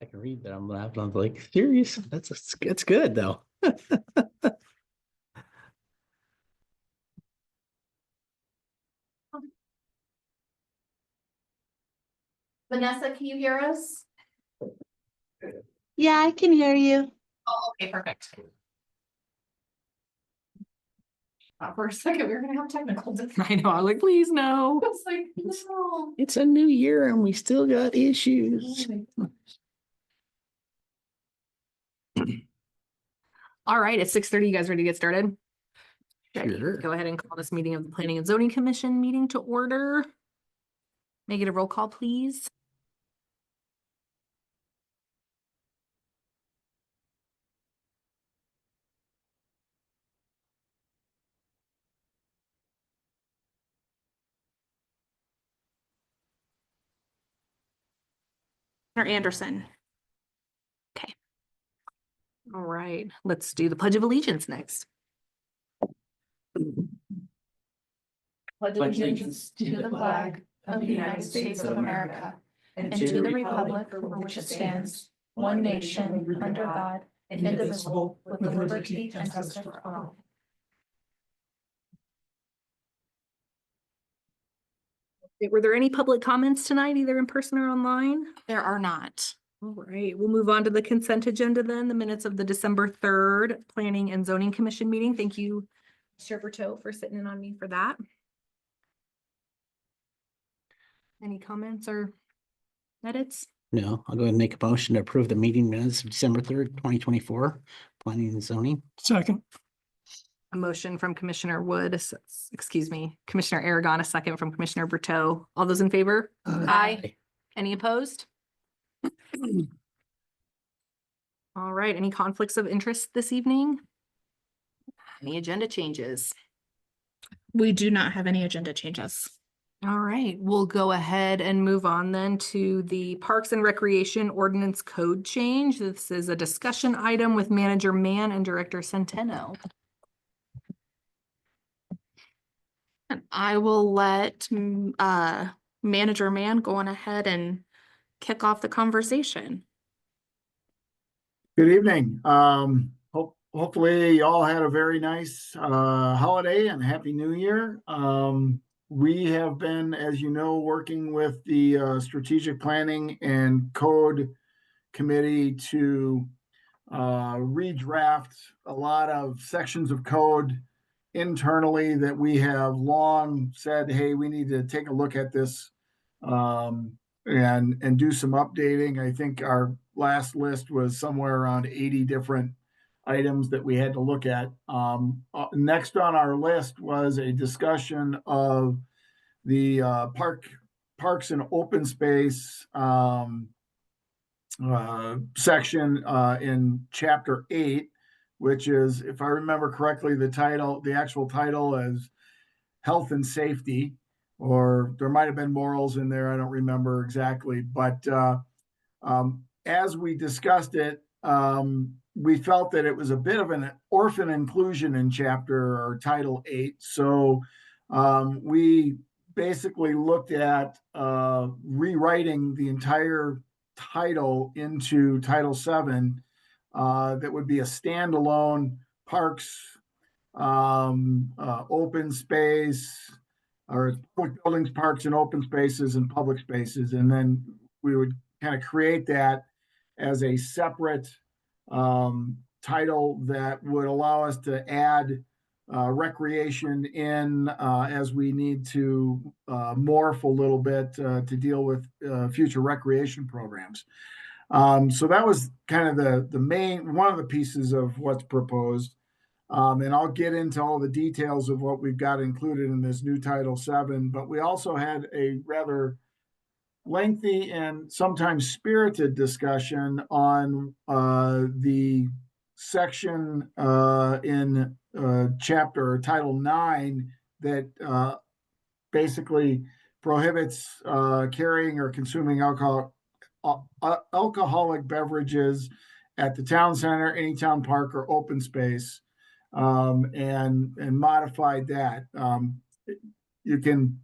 I can read that. I'm laughing. I'm like, serious? That's good though. Vanessa, can you hear us? Yeah, I can hear you. Oh, okay, perfect. For a second, we were gonna have technical difficulties. I know. I'm like, please no. I was like, no. It's a new year and we still got issues. All right, it's 6:30. You guys ready to get started? Ready. Sure. Go ahead and call this meeting of the Planning and Zoning Commission meeting to order. Make it a roll call, please. Or Anderson. Okay. All right, let's do the Pledge of Allegiance next. Pledge allegiance to the flag of the United States of America and to the republic for which it stands, one nation, under God, indivisible, with liberty and justice for all. Were there any public comments tonight, either in person or online? There are not. All right, we'll move on to the consent agenda then, the minutes of the December 3rd Planning and Zoning Commission meeting. Thank you, Mr. Berteau, for sitting in on me for that. Any comments or edits? No, I'll go ahead and make a motion to approve the meeting minutes of December 3rd, 2024, planning and zoning. Second. A motion from Commissioner Wood, excuse me, Commissioner Aragon, a second from Commissioner Berteau. All those in favor? Aye. Any opposed? All right, any conflicts of interest this evening? Any agenda changes? We do not have any agenda changes. All right, we'll go ahead and move on then to the Parks and Recreation Ordinance Code change. This is a discussion item with Manager Mann and Director Centeno. And I will let Manager Mann go on ahead and kick off the conversation. Good evening. Hopefully you all had a very nice holiday and Happy New Year. We have been, as you know, working with the Strategic Planning and Code Committee to redraft a lot of sections of code internally that we have long said, hey, we need to take a look at this and do some updating. I think our last list was somewhere around 80 different items that we had to look at. Next on our list was a discussion of the parks and open space section in chapter 8, which is, if I remember correctly, the actual title is health and safety, or there might have been morals in there. I don't remember exactly, but as we discussed it, we felt that it was a bit of an orphan inclusion in chapter or title 8. So we basically looked at rewriting the entire title into Title 7 that would be a standalone parks, open space, or public buildings, parks and open spaces and public spaces. And then we would kind of create that as a separate title that would allow us to add recreation in as we need to morph a little bit to deal with future recreation programs. So that was kind of the main, one of the pieces of what's proposed. And I'll get into all the details of what we've got included in this new Title 7, but we also had a rather lengthy and sometimes spirited discussion on the section in chapter Title 9 that basically prohibits carrying or consuming alcoholic beverages at the town center, any town park, or open space, and modified that. You can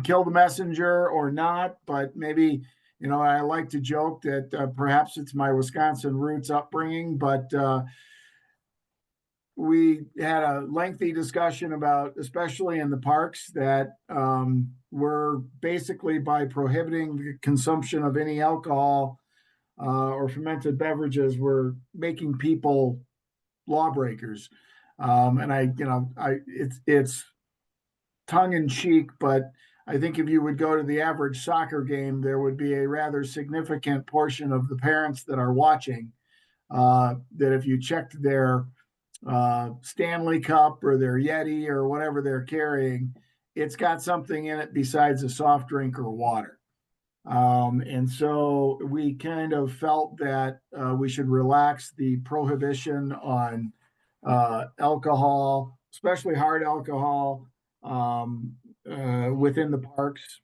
kill the messenger or not, but maybe You know, I like to joke that perhaps it's my Wisconsin roots upbringing, but we had a lengthy discussion about, especially in the parks, that we're basically, by prohibiting the consumption of any alcohol or fermented beverages, we're making people lawbreakers. And it's tongue in cheek, but I think if you would go to the average soccer game, there would be a rather significant portion of the parents that are watching that if you checked their Stanley Cup or their Yeti or whatever they're carrying, it's got something in it besides a soft drink or water. And so we kind of felt that we should relax the prohibition on alcohol, especially hard alcohol, within the parks.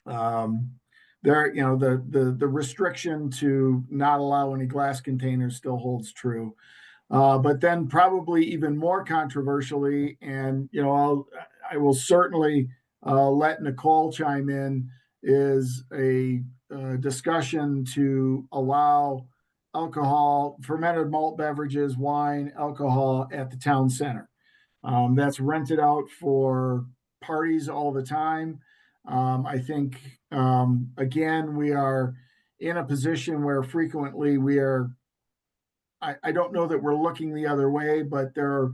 The restriction to not allow any glass containers still holds true. But then probably even more controversially, and I will certainly let Nicole chime in, is a discussion to allow alcohol, fermented malt beverages, wine, alcohol at the town center. That's rented out for parties all the time. I think, again, we are in a position where frequently we are, I don't know that we're looking the other way, but there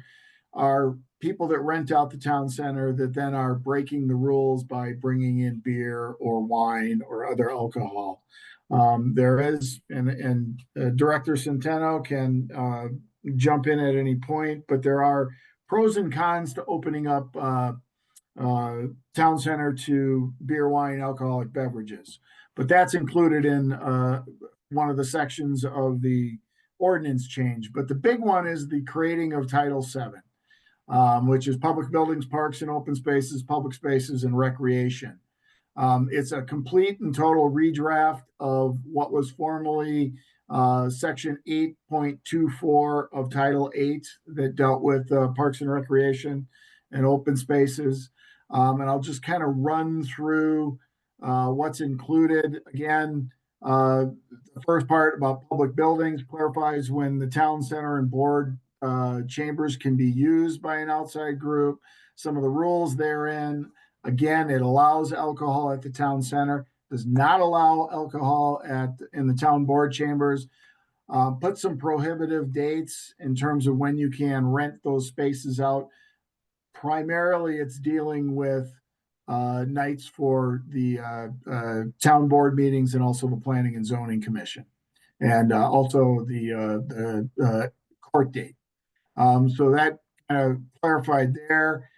are people that rent out the town center that then are breaking the rules by bringing in beer or wine or other alcohol. There is, and Director Centeno can jump in at any point, but there are pros and cons to opening up town center to beer, wine, alcoholic beverages. But that's included in one of the sections of the ordinance change. But the big one is the creating of Title VII, which is public buildings, parks and open spaces, public spaces, and recreation. It's a complete and total redraft of what was formerly Section 8.24 of Title VIII that dealt with parks and recreation and open spaces. And I'll just kind of run through what's included. Again, the first part about public buildings clarifies when the town center and board chambers can be used by an outside group. Some of the rules therein. Again, it allows alcohol at the town center, does not allow alcohol in the town board chambers. Put some prohibitive dates in terms of when you can rent those spaces out. Primarily, it's dealing with nights for the town board meetings and also the planning and zoning commission, and also the court date. So that kind of clarified there.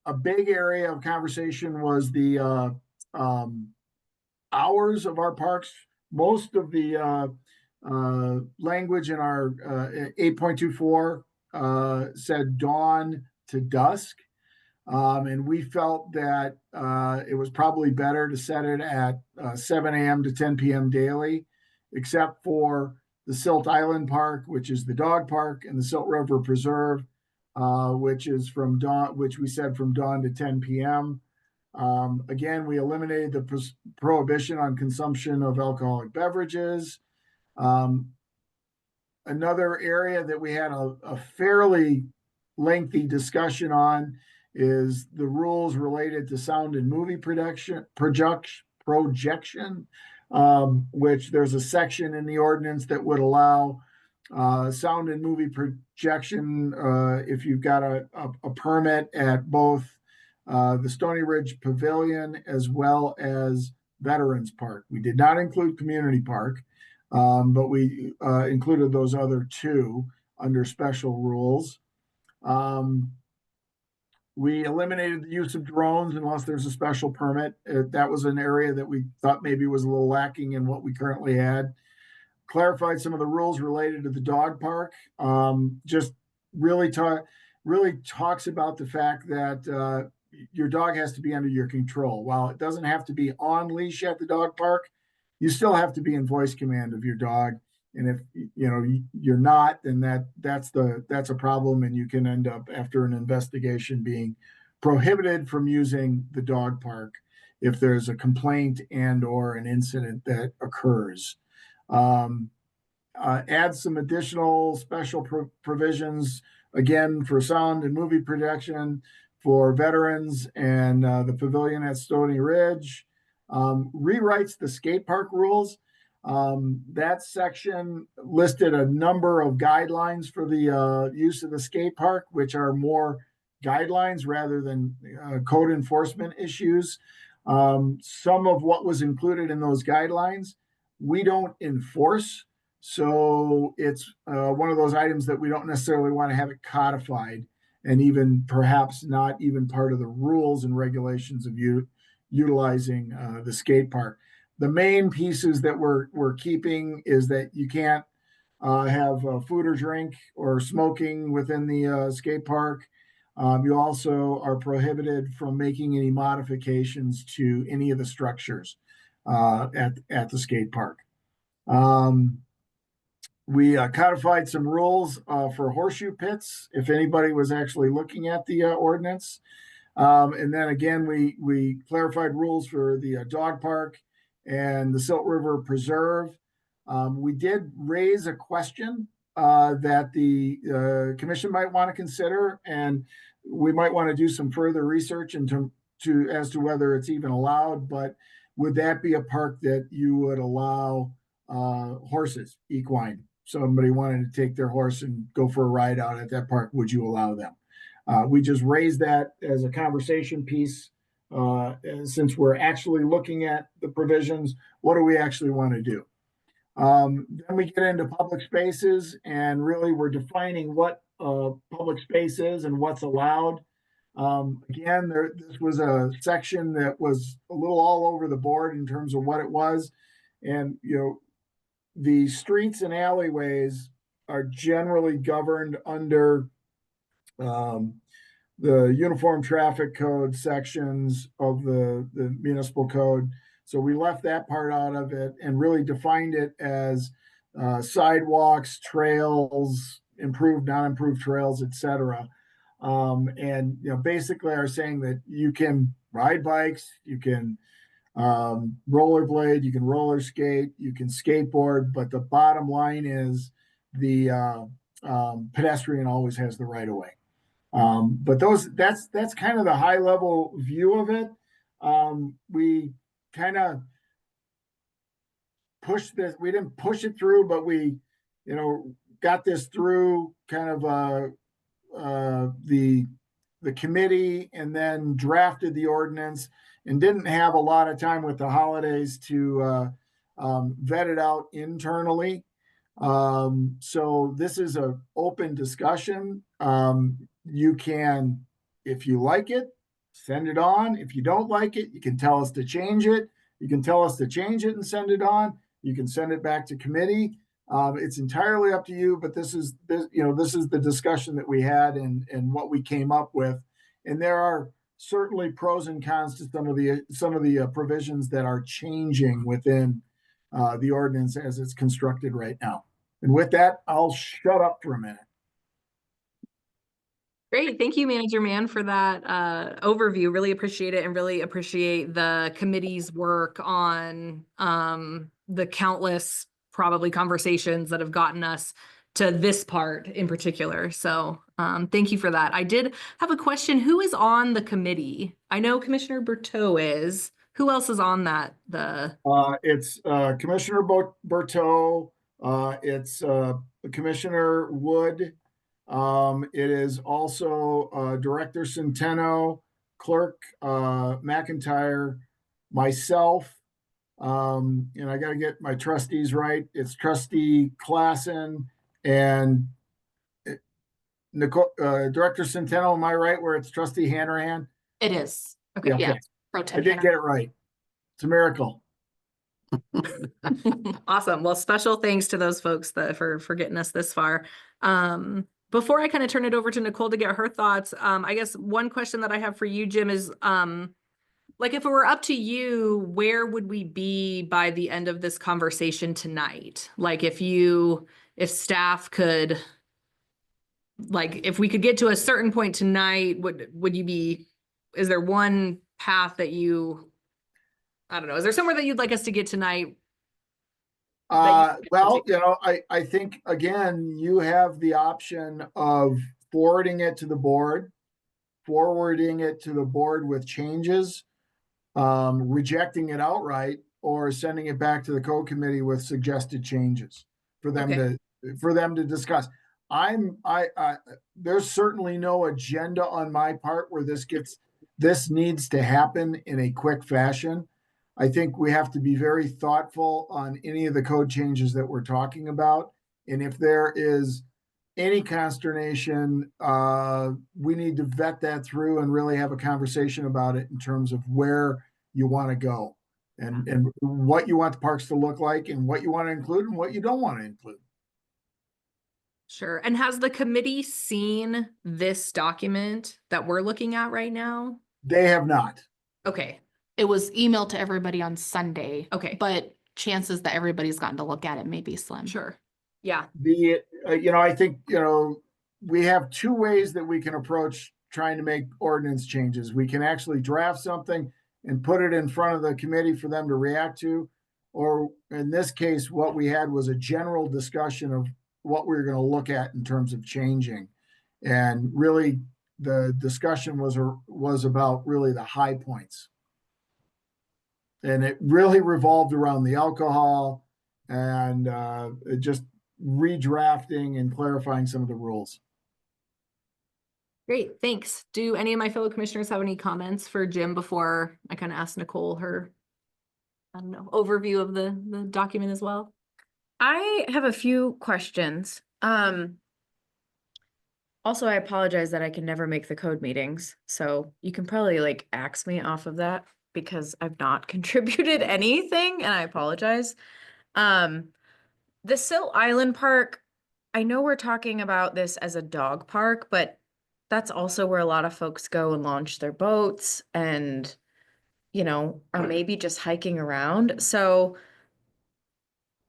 A big area of conversation was the hours of our parks. Most of the language in our 8.24 said dawn to dusk. And we felt that it was probably better to set it at 7 a.m. to 10 p.m. daily, except for the Silt Island Park, which is the dog park, and the Silt River Preserve, which is from dawn, which we said from dawn to 10 p.m. Again, we eliminated the prohibition on consumption of alcoholic beverages. Another area that we had a fairly lengthy discussion on is the rules related to sound and movie projection, which there's a section in the ordinance that would allow sound and movie projection if you've got a permit at both the Stony Ridge Pavilion as well as Veterans Park. We did not include Community Park, but we included those other two under special rules. We eliminated the use of drones unless there's a special permit. That was an area that we thought maybe was a little lacking in what we currently had. Clarified some of the rules related to the dog park. Just really talks about the fact that your dog has to be under your control. While it doesn't have to be on leash at the dog park, you still have to be in voice command of your dog. And if you're not, then that's a problem, and you can end up after an investigation being prohibited from using the dog park if there's a complaint and or an incident that occurs. Add some additional special provisions, again, for sound and movie projection for veterans and the pavilion at Stony Ridge. Rewrites the skate park rules. That section listed a number of guidelines for the use of the skate park, which are more guidelines rather than code enforcement issues. Some of what was included in those guidelines, we don't enforce. So it's one of those items that we don't necessarily want to have it codified, and even perhaps not even part of the rules and regulations of utilizing the skate park. The main pieces that we're keeping is that you can't have food or drink or smoking within the skate park. You also are prohibited from making any modifications to any of the structures at the skate park. We codified some rules for horseshoe pits, if anybody was actually looking at the ordinance. And then again, we clarified rules for the dog park and the Silt River Preserve. We did raise a question that the commission might want to consider, and we might want to do some further research as to whether it's even allowed. But would that be a park that you would allow horses, equine? Somebody wanted to take their horse and go for a ride out at that park, would you allow them? We just raised that as a conversation piece. Since we're actually looking at the provisions, what do we actually want to do? Then we get into public spaces, and really we're defining what public space is and what's allowed. Again, this was a section that was a little all over the board in terms of what it was. And, the streets and alleyways are generally governed under the Uniform Traffic Code sections of the municipal code. So we left that part out of it and really defined it as sidewalks, trails, improved, non-improved trails, etc. And basically are saying that you can ride bikes, you can rollerblade, you can roller skate, you can skateboard, but the bottom line is the pedestrian always has the right of way. But that's kind of the high level view of it. We kind of pushed this, we didn't push it through, but we, got this through kind of the committee, and then drafted the ordinance, and didn't have a lot of time with the holidays to vet it out internally. So this is an open discussion. You can, if you like it, send it on. If you don't like it, you can tell us to change it. You can tell us to change it and send it on. You can send it back to committee. It's entirely up to you, but this is the discussion that we had and what we came up with. And there are certainly pros and cons to some of the provisions that are changing within the ordinance as it's constructed right now. And with that, I'll shut up for a minute. Great. Thank you, Manager Mann, for that overview. Really appreciate it, and really appreciate the committee's work on the countless probably conversations that have gotten us to this part in particular. So thank you for that. I did have a question. Who is on the committee? I know Commissioner Berteau is. Who else is on that? It's Commissioner Berteau. It's Commissioner Wood. It is also Director Centeno, Clerk McIntyre, myself, and I got to get my trustees right. It's Trustee Klassen and Nicole, Director Centeno. Am I right where it's Trustee Hanrahan? It is. Okay. Yeah, Yeah. okay. Pro I Tem did get it right. It's a miracle. Awesome. Well, special thanks to those folks for getting us this far. Before I kind of turn it over to Nicole to get her thoughts, I guess one question that I have for you, Jim, is like, if it were up to you, where would we be by the end of this conversation tonight? Like, if staff could, like, if we could get to a certain point tonight, would you be, is there one path that you I don't know. Is there somewhere that you'd like us to get tonight? Well, I think, again, you have the option of forwarding it to the board, forwarding it to the board with changes, rejecting it outright, or sending it back to the code committee with suggested changes for them Okay. to discuss. There's certainly no agenda on my part where this needs to happen in a quick fashion. I think we have to be very thoughtful on any of the code changes that we're talking about. And if there is any consternation, we need to vet that through and really have a conversation about it in terms of where you want to go and what you want the parks to look like and what you want to include and what you don't want to include. Sure. And has the committee seen this document that we're looking at right now? They have not. Okay. It was emailed to everybody on Sunday. Okay. But chances that everybody's gotten to look at it may be slim. Sure. Yeah. I think, we have two ways that we can approach trying to make ordinance changes. We can actually draft something and put it in front of the committee for them to react to. Or in this case, what we had was a general discussion of what we were going to look at in terms of changing. And really, the discussion was about really the high points. And it really revolved around the alcohol and just redrafting and clarifying some of the rules. Great. Thanks. Do any of my fellow commissioners have any comments for Jim before I kind of ask Nicole her, I don't know, overview of the document as well? I have a few questions. Also, I apologize that I can never make the code meetings, so you can probably like axe me off of that because I've not contributed anything, and I apologize. The Silt Island Park, I know we're talking about this as a dog park, but that's also where a lot of folks go and launch their boats and, or maybe just hiking around. So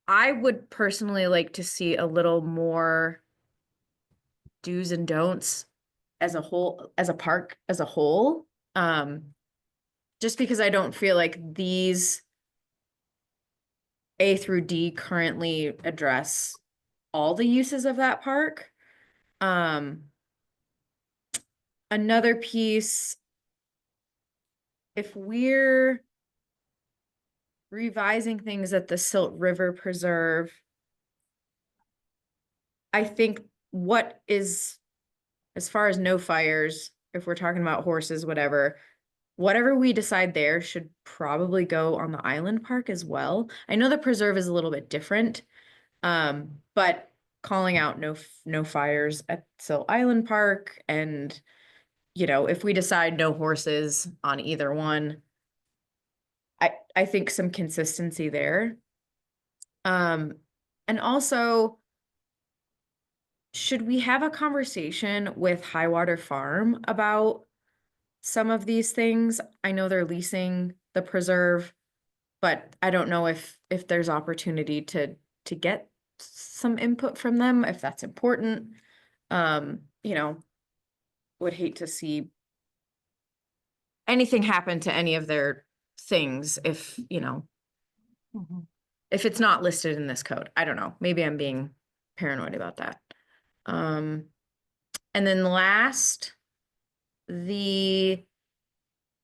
I would personally like to see a little more do's and don'ts as a whole, as a park as a whole. Just because I don't feel like these A through D currently address all the uses of that park. Another piece, if we're revising things at the Silt River Preserve, I think what is, as far as no fires, if we're talking about horses, whatever we decide there should probably go on the island park as well. I know the preserve is a little bit different, but calling out no fires at Silt Island Park, and if we decide no horses on either one, I think some consistency there. And also, should we have a conversation with Highwater Farm about some of these things? I know they're leasing the preserve, but I don't know if there's opportunity to get some input from them, if that's important. Would hate to see anything happen to any of their things if if it's not listed in this code. I don't know. Maybe I'm being paranoid about that. And then last, the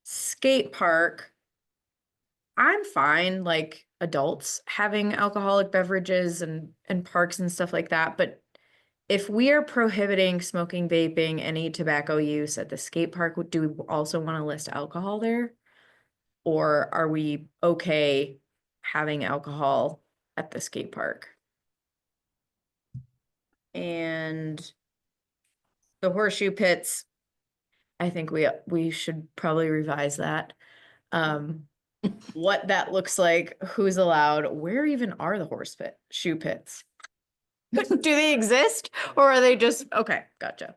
skate park, I'm fine, like adults having alcoholic beverages and parks and stuff like that. But if we are prohibiting smoking, vaping, any tobacco use at the skate park, do we also want to list alcohol there? Or are we okay having alcohol at the skate park? And the horseshoe pits, I think we should probably revise that. What that looks like, who's allowed, where even are the shoe pits? Do they exist, or are they just, okay, gotcha.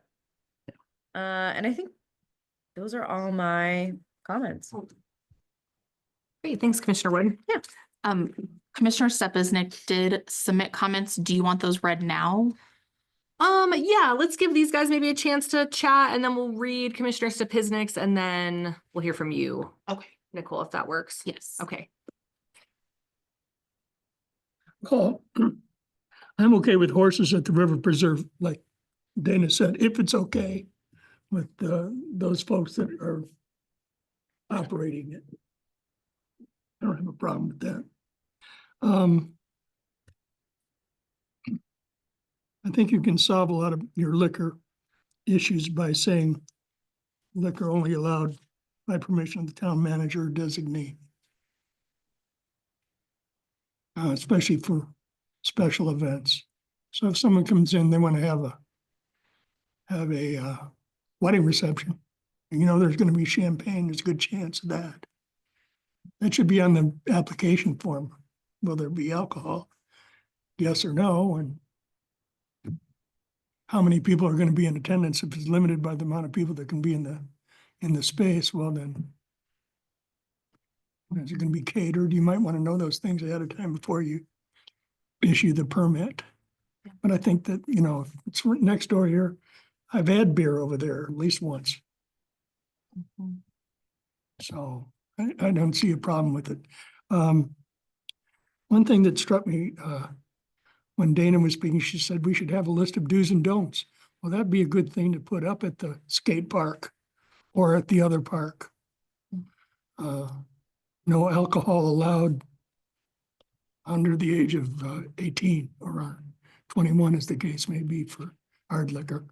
And I think those are all my comments. Great. Thanks, Commissioner Wood. Yeah. Commissioner Stepasnik did submit comments. Do you want those read now? Yeah, let's give these guys maybe a chance to chat, and then we'll read Commissioner Stepasnik's, and then we'll hear from you, Okay. Nicole, if that works. Yes. Okay, Oh, I'm okay with horses at the river preserve, like Dana said, if it's okay with those folks that are operating it. I don't have a problem with that. I think you can solve a lot of your liquor issues by saying liquor only allowed by permission of the town manager or designee. Especially for special events. So if someone comes in, they want to have a wedding reception, and you know there's going to be champagne, there's a good chance of that. That should be on the application form. Will there be alcohol? Yes or no, and how many people are going to be in attendance? If it's limited by the amount of people that can be in the space, well then, is it going to be catered? You might want to know those things ahead of time before you issue the permit. But I think that, you know, if it's right next door here, I've had beer over there at least once. So I don't see a problem with it. One thing that struck me, when Dana was speaking, she said we should have a list of do's and don'ts. Well, that'd be a good thing to put up at the skate park or at the other park. No alcohol allowed under the age of 18 or 21, as the case may be for hard liquor.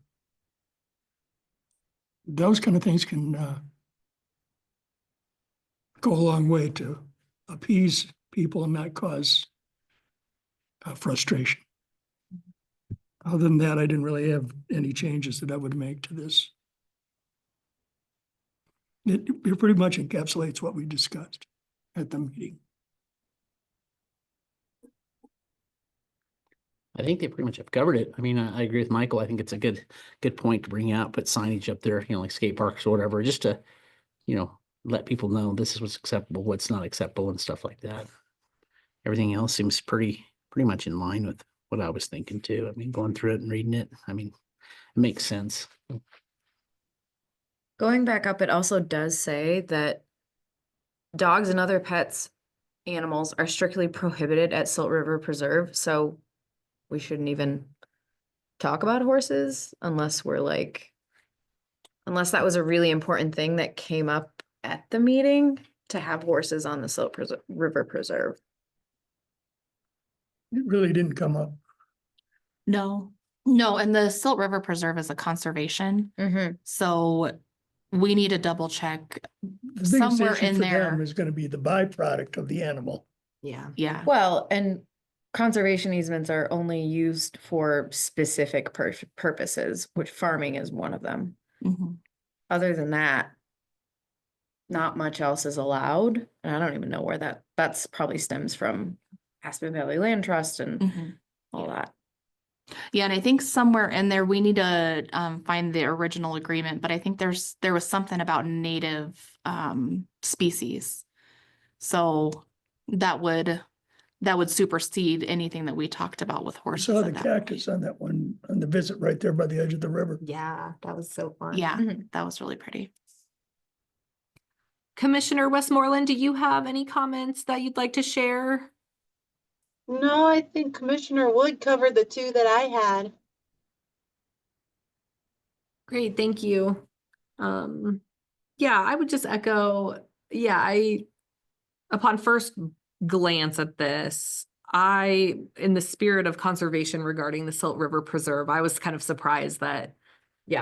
Those kind of things can go a long way to appease people and not cause frustration. Other than that, I didn't really have any changes that I would make to this. It pretty much encapsulates what we discussed at the meeting. I think they pretty much have covered it. I mean, I agree with Michael. I think it's a good point to bring out, put signage up there, you know, like skate parks or whatever, just to, you know, let people know this is what's acceptable, what's not acceptable and stuff like that. Everything else seems pretty much in line with what I was thinking too. I mean, going through it and reading it, I mean, it makes sense. Going back up, it also does say that dogs and other pets, animals are strictly prohibited at Silt River Preserve, so we shouldn't even talk about horses unless we're like, unless that was a really important thing that came up at the meeting to have horses on the Silt River Preserve. It really didn't come up. No, and the Silt River Preserve is a conservation, Mm-hmm. so we need to double check The biggest somewhere issue in for them there. is going to be the byproduct of the animal. Yeah. Yeah, Well, and conservation easements are only used for specific purposes, which farming is one of them. mhm. Other than that, not much else is allowed. And I don't even know where that's probably stems from Aspen Valley Land Trust and Mhm. all that. Yeah, and I think somewhere in there, we need to find the original agreement, but I think there was something about native species. So that would supersede anything that we talked about with I horses. saw the at that cactus on that one, on the visit right there by the edge of the river. Yeah, that was so fun. Yeah, Mhm. that was really pretty. Commissioner Westmoreland, do you have any comments that you'd like to share? No, I think Commissioner Wood covered the two that I had. Great, thank you. Yeah, I would just echo, upon first glance at this, in the spirit of conservation regarding the Silt River Preserve, I was kind of surprised that,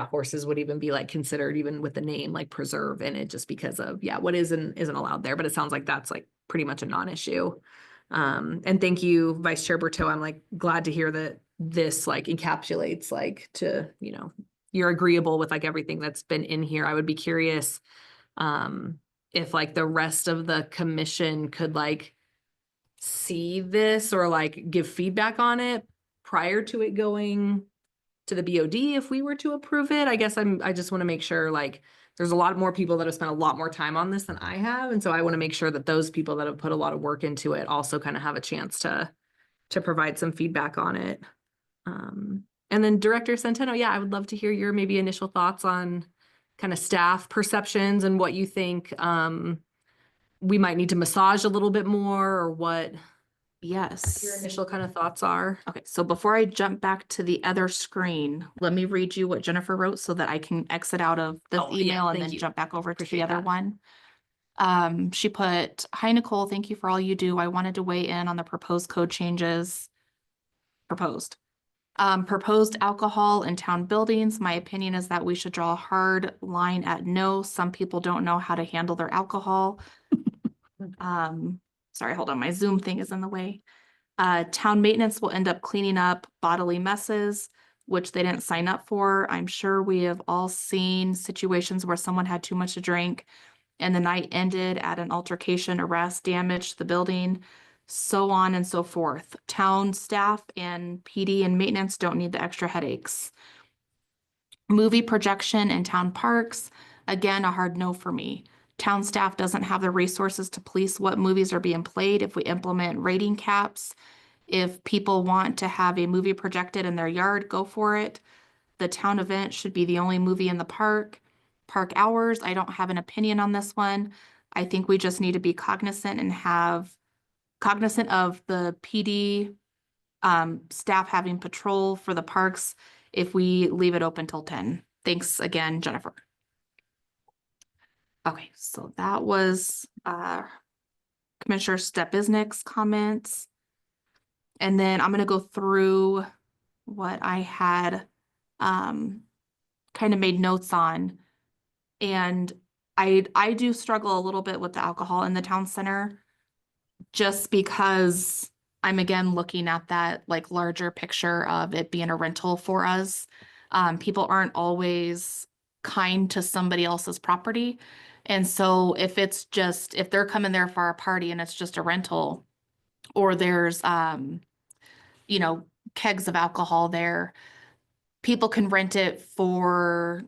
horses would even be like considered even with the name like preserve in it, just because of, what isn't allowed there, but it sounds like that's like pretty much a non-issue. And thank you, Vice Chair Berteau. I'm like glad to hear that this like encapsulates like to, you know, you're agreeable with like everything that's been in here. I would be curious if like the rest of the commission could like see this or like give feedback on it prior to it going to the BOD if we were to approve it. I guess I just want to make sure like there's a lot more people that have spent a lot more time on this than I have. And so I want to make sure that those people that have put a lot of work into it also kind of have a chance to provide some feedback on it. And then Director Centeno, I would love to hear your maybe initial thoughts on kind of staff perceptions and what you think we might need to massage a little bit more or what Yes. Your Initial kind of thoughts are. Okay, so before I jump back to the other screen, let me read you what Jennifer wrote so that I can exit out of this Oh, yeah, email and thank then you. jump back over to Appreciate the other that. one. She put, "Hi Nicole, thank you for all you do. I wanted to weigh in on the proposed code changes." Proposed. Proposed alcohol in town buildings. My opinion is that we should draw a hard line at no. Some people don't know how to handle their alcohol. Sorry, hold on, my Zoom thing is in the way. Town maintenance will end up cleaning up bodily messes, which they didn't sign up for. I'm sure we have all seen situations where someone had too much to drink and the night ended at an altercation, arrest, damage to the building, so on and so forth. Town staff and PD and maintenance don't need the extra headaches. Movie projection in town parks, again, a hard no for me. Town staff doesn't have the resources to police what movies are being played if we implement rating caps. If people want to have a movie projected in their yard, go for it. The town event should be the only movie in the park. Park hours, I don't have an opinion on this one. I think we just need to be cognizant and have cognizant of the PD staff having patrol for the parks if we leave it open till 10. Thanks again, Jennifer. Okay, so that was Commissioner Stepiznik's comments. And then I'm gonna go through what I had kind of made notes on. And I do struggle a little bit with the alcohol in the town center just because I'm again looking at that like larger picture of it being a rental for us. People aren't always kind to somebody else's property. And so if they're coming there for a party and it's just a rental, or there's kegs of alcohol there, people can rent it for,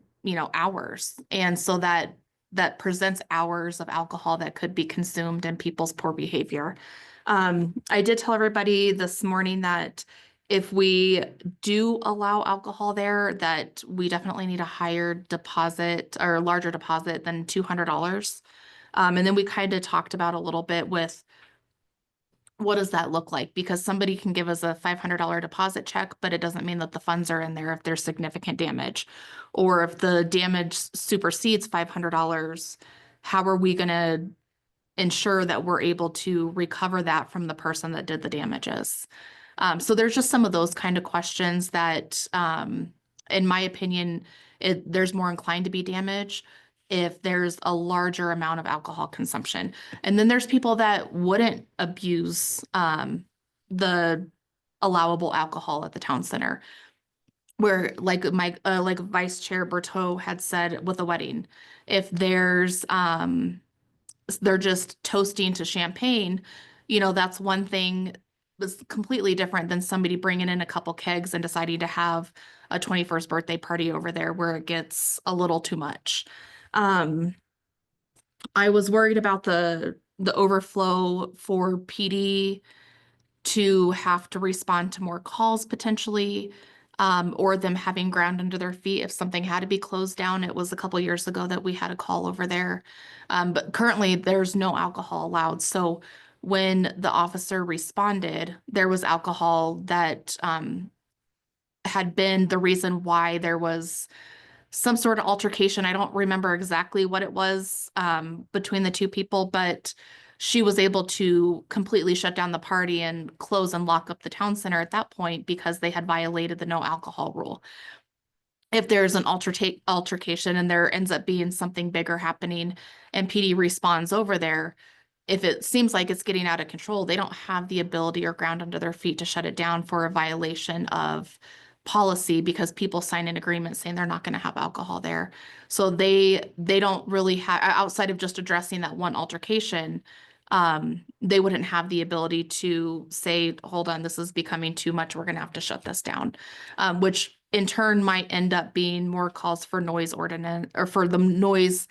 hours. And so that presents hours of alcohol that could be consumed in people's poor behavior. I did tell everybody this morning that if we do allow alcohol there, that we definitely need a higher deposit or larger deposit than $200. And then we kind of talked about a little bit with what does that look like? Because somebody can give us a $500 deposit check, but it doesn't mean that the funds are in there if there's significant damage. Or if the damage supersedes $500, how are we going to ensure that we're able to recover that from the person that did the damages? So there's just some of those kind of questions that, in my opinion, there's more inclined to be damage if there's a larger amount of alcohol consumption. And then there's people that wouldn't abuse the allowable alcohol at the town center. Where like like Vice Chair Berteau had said with a wedding, if there's they're just toasting to champagne, that's one thing that's completely different than somebody bringing in a couple kegs and deciding to have a 21st birthday party over there where it gets a little too much. I was worried about the overflow for PD to have to respond to more calls potentially, or them having ground under their feet if something had to be closed down. It was a couple years ago that we had a call over there. But currently there's no alcohol allowed. So when the officer responded, there was alcohol that had been the reason why there was some sort of altercation. I don't remember exactly what it was between the two people, but she was able to completely shut down the party and close and lock up the town center at that point because they had violated the no alcohol rule. If there's an altercation and there ends up being something bigger happening and PD responds over there, if it seems like it's getting out of control, they don't have the ability or ground under their feet to shut it down for a violation of policy because people sign an agreement saying they're not going to have alcohol there. So they don't really have, outside of just addressing that one altercation, they wouldn't have the ability to say, hold on, this is becoming too much. We're going to have to shut this down, which in turn might end up being more calls for noise ordinance or for the noise.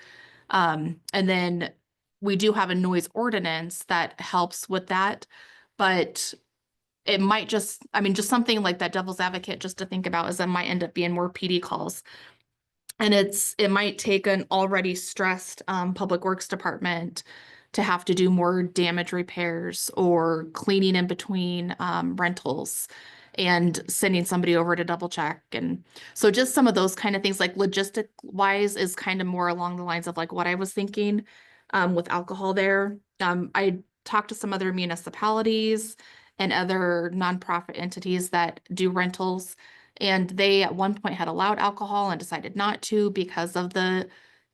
And then we do have a noise ordinance that helps with that, but it might just something like that devil's advocate just to think about is that might end up being more PD calls. And it might take an already stressed public works department to have to do more damage repairs or cleaning in between rentals and sending somebody over to double check. And so just some of those kind of things, like logistic wise, is kind of more along the lines of like what I was thinking with alcohol there. I talked to some other municipalities and other nonprofit entities that do rentals, and they at one point had allowed alcohol and decided not to because of the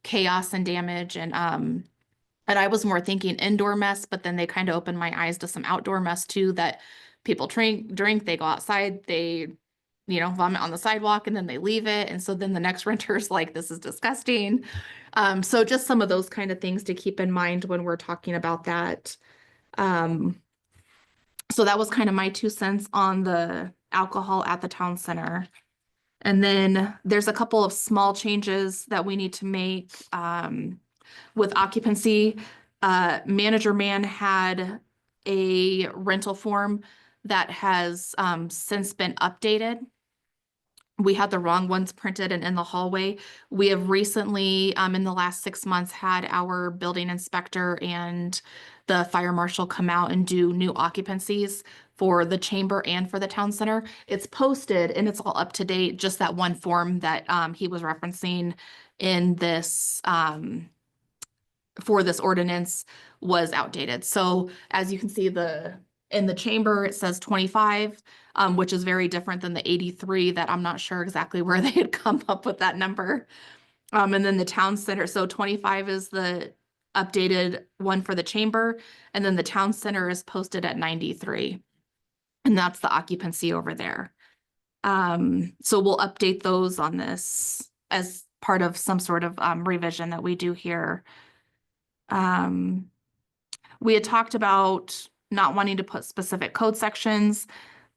chaos and damage. And I was more thinking indoor mess, but then they kind of opened my eyes to some outdoor mess too, that people drink, they go outside, they, vomit on the sidewalk and then they leave it. And so then the next renter's like, this is disgusting. So just some of those kind of things to keep in mind when we're talking about that. So that was kind of my 2 cents on the alcohol at the town center. And then there's a couple of small changes that we need to make with occupancy. Manager Man had a rental form that has since been updated. We had the wrong ones printed and in the hallway. We have recently, in the last 6 months, had our building inspector and the fire marshal come out and do new occupancies for the chamber and for the town center. It's posted and it's all up to date. Just that one form that he was referencing in this for this ordinance was outdated. So as you can see, in the chamber, it says 25, which is very different than the 83 that I'm not sure exactly where they had come up with that number. And then the town center, so 25 is the updated one for the chamber, and then the town center is posted at 93. And that's the occupancy over there. So we'll update those on this as part of some sort of revision that we do here. We had talked about not wanting to put specific code sections.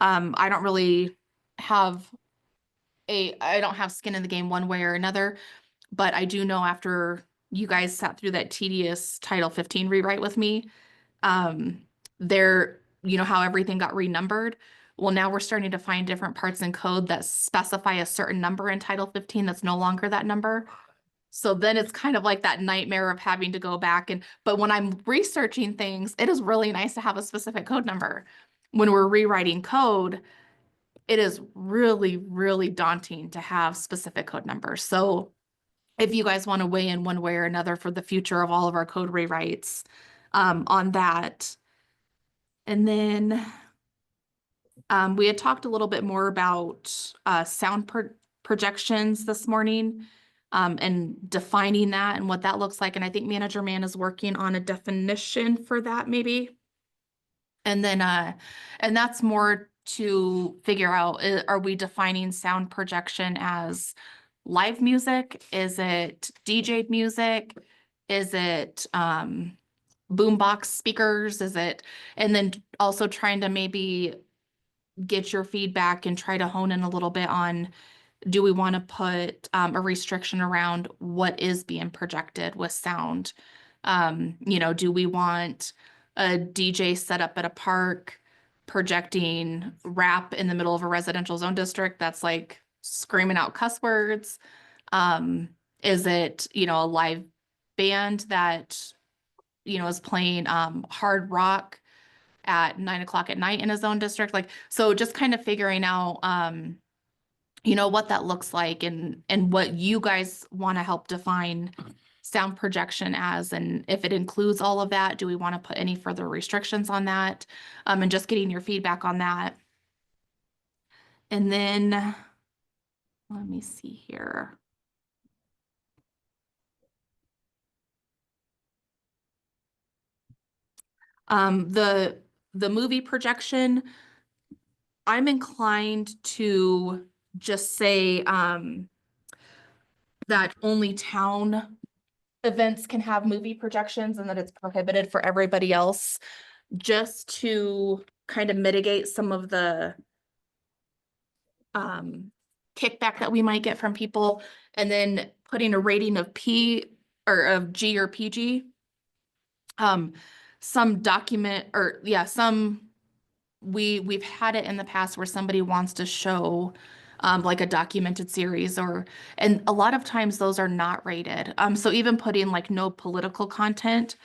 I don't really have I don't have skin in the game one way or another, but I do know after you guys sat through that tedious Title 15 rewrite with me, there, how everything got renumbered. Well, now we're starting to find different parts in code that specify a certain number in Title 15 that's no longer that number. So then it's kind of like that nightmare of having to go back but when I'm researching things, it is really nice to have a specific code number. When we're rewriting code, it is really, really daunting to have specific code numbers. So if you guys want to weigh in one way or another for the future of all of our code rewrites on that. And then we had talked a little bit more about sound projections this morning. And defining that and what that looks like. And I think Manager Man is working on a definition for that maybe. And then, and that's more to figure out, are we defining sound projection as live music? Is it DJ'd music? Is it boombox speakers? Is it, and then also trying to maybe get your feedback and try to hone in a little bit on, do we want to put a restriction around what is being projected with sound? Do we want a DJ set up at a park projecting rap in the middle of a residential zone district that's like screaming out cuss words? Is it, a live band that, is playing hard rock at 9 o'clock at night in a zone district? Like, so just kind of figuring out what that looks like and what you guys want to help define sound projection as, and if it includes all of that, do we want to put any further restrictions on that? And just getting your feedback on that. And then let me see here. The movie projection, I'm inclined to just say that only town events can have movie projections and that it's prohibited for everybody else, just to kind of mitigate some of the kickback that we might get from people, and then putting a rating of P or of G or PG. Some document or we've had it in the past where somebody wants to show like a documented series and a lot of times those are not rated. So even putting like no political content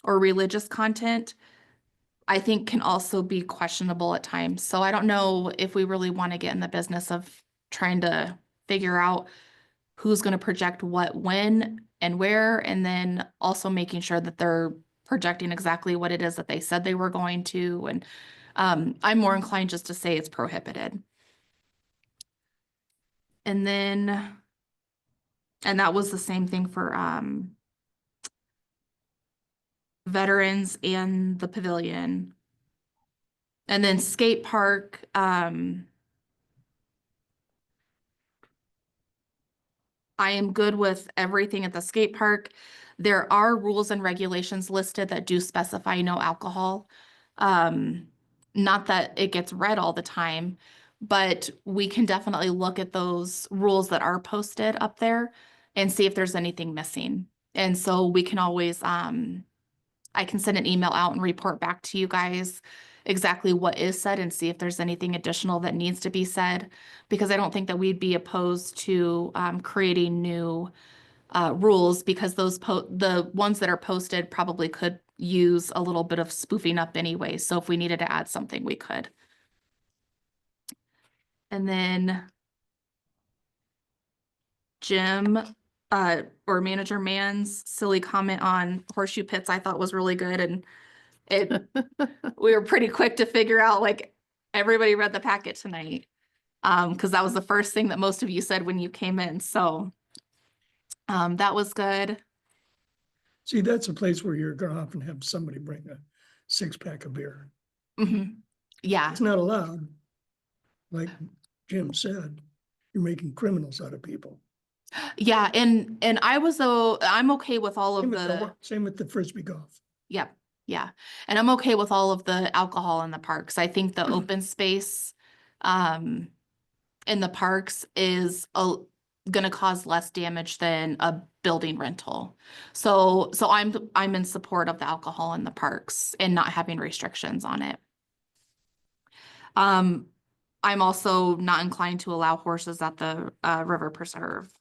or religious content, I think can also be questionable at times. So I don't know if we really want to get in the business of trying to figure out who's going to project what, when, and where, and then also making sure that they're projecting exactly what it is that they said they were going to. And I'm more inclined just to say it's prohibited. And then, and that was the same thing for veterans and the pavilion. And then skate park, I am good with everything at the skate park. There are rules and regulations listed that do specify no alcohol. Not that it gets read all the time, but we can definitely look at those rules that are posted up there and see if there's anything missing. And so we can always, I can send an email out and report back to you guys exactly what is said and see if there's anything additional that needs to be said. Because I don't think that we'd be opposed to creating new rules, because the ones that are posted probably could use a little bit of spoofing up anyway. So if we needed to add something, we could. And then Jim or Manager Mann's silly comment on horseshoe pits I thought was really good, and we were pretty quick to figure out, like, everybody read the packet tonight. Because that was the first thing that most of you said when you came in. So that was good. See, that's a place where you're gonna often have somebody bring a 6-pack of beer. Mhm. Yeah. It's not allowed. Like Jim said, you're making criminals out of people. Yeah. And I'm okay with all of Same with the Frisbee golf. Yep. Yeah. And I'm okay with all of the alcohol in the parks. I think the open space in the parks is going to cause less damage than a building rental. So I'm in support of the alcohol in the parks and not having restrictions on it. I'm also not inclined to allow horses at the river preserve.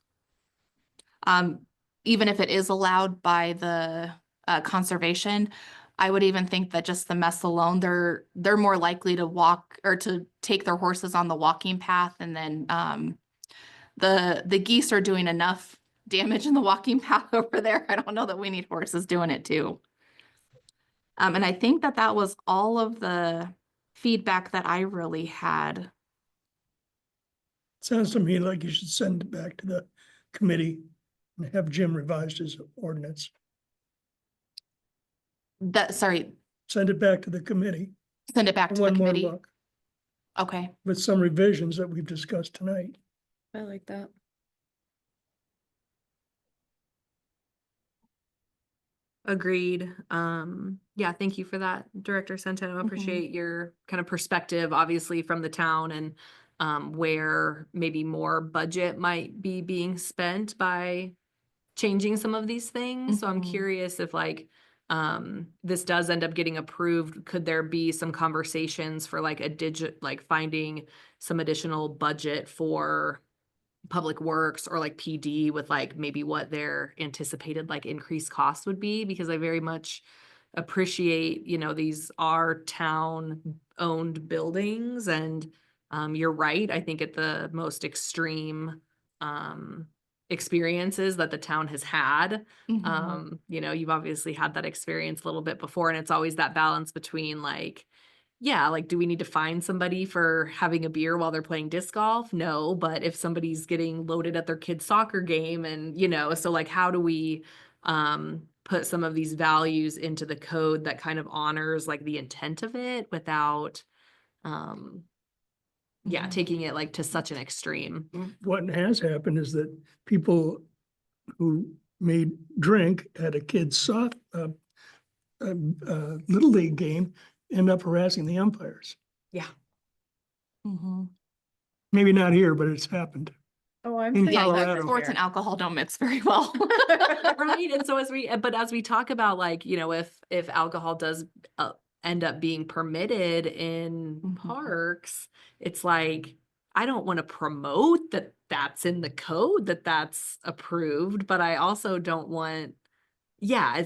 Even if it is allowed by the conservation, I would even think that just the mess alone, they're more likely to walk or to take their horses on the walking path. And then the geese are doing enough damage in the walking path over there. I don't know that we need horses doing it too. And I think that was all of the feedback that I really had. Sounds to me like you should send it back to the committee and have Jim revise his ordinance. Sorry, Send it back to the committee. send it back to the One more committee. look Okay. with some revisions that we've discussed tonight. I like that. Agreed. Yeah, thank you for that, Director Centeno. I appreciate your kind of perspective, obviously, from the town and where maybe more budget might be being spent by changing some of these things. So I'm Mhm. curious if this does end up getting approved, could there be some conversations for like finding some additional budget for Public Works or like PD with like maybe what their anticipated like increased cost would be? Because I very much appreciate, these are town owned buildings, and you're right. I think at the most extreme experiences that the town has had, Mhm. you've obviously had that experience a little bit before, and it's always that balance between like, yeah, like, do we need to find somebody for having a beer while they're playing disc golf? No, but if somebody's getting loaded at their kid's soccer game and, so like, how do we put some of these values into the code that kind of honors like the intent of it without, Mhm. taking it like to such an extreme. What has happened is that people who may drink at a kid's little league game end up harassing the umpires. Yeah. Mhm. Maybe not here, but it's happened. Oh, I'm In pretty Yeah, sure Colorado. that's sports fair. and alcohol don't mix very well. Right. And so as we talk about like, if alcohol does end up being permitted in Mhm. parks, it's like, I don't want to promote that that's in the code, that that's approved, but I also don't want yeah,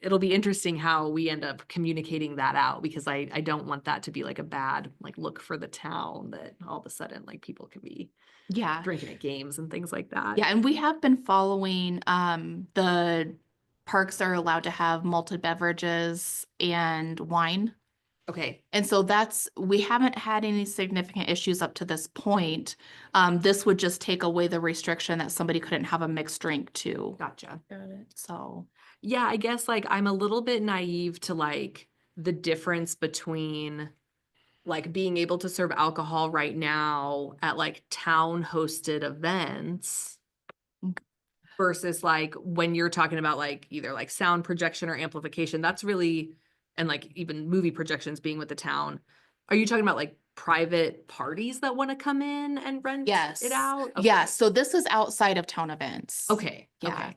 it'll be interesting how we end up communicating that out, because I don't want that to be like a bad like look for the town, that all of a sudden like people can be Yeah. drinking at games and things like that. Yeah, and we have been following, the parks are allowed to have malted beverages and wine. Okay. And so we haven't had any significant issues up to this point. This would just take away the restriction that somebody couldn't have a mixed drink too. Gotcha. Got it. So, Yeah, I guess like I'm a little bit naive to like the difference between like being able to serve alcohol right now at like town hosted events versus like when you're talking about like either like sound projection or amplification. That's really, and like even movie projections being with the town. Are you talking about like private parties that want to come in and rent yes. it out? Yeah, so this is outside of town events. Okay. Yeah. Okay.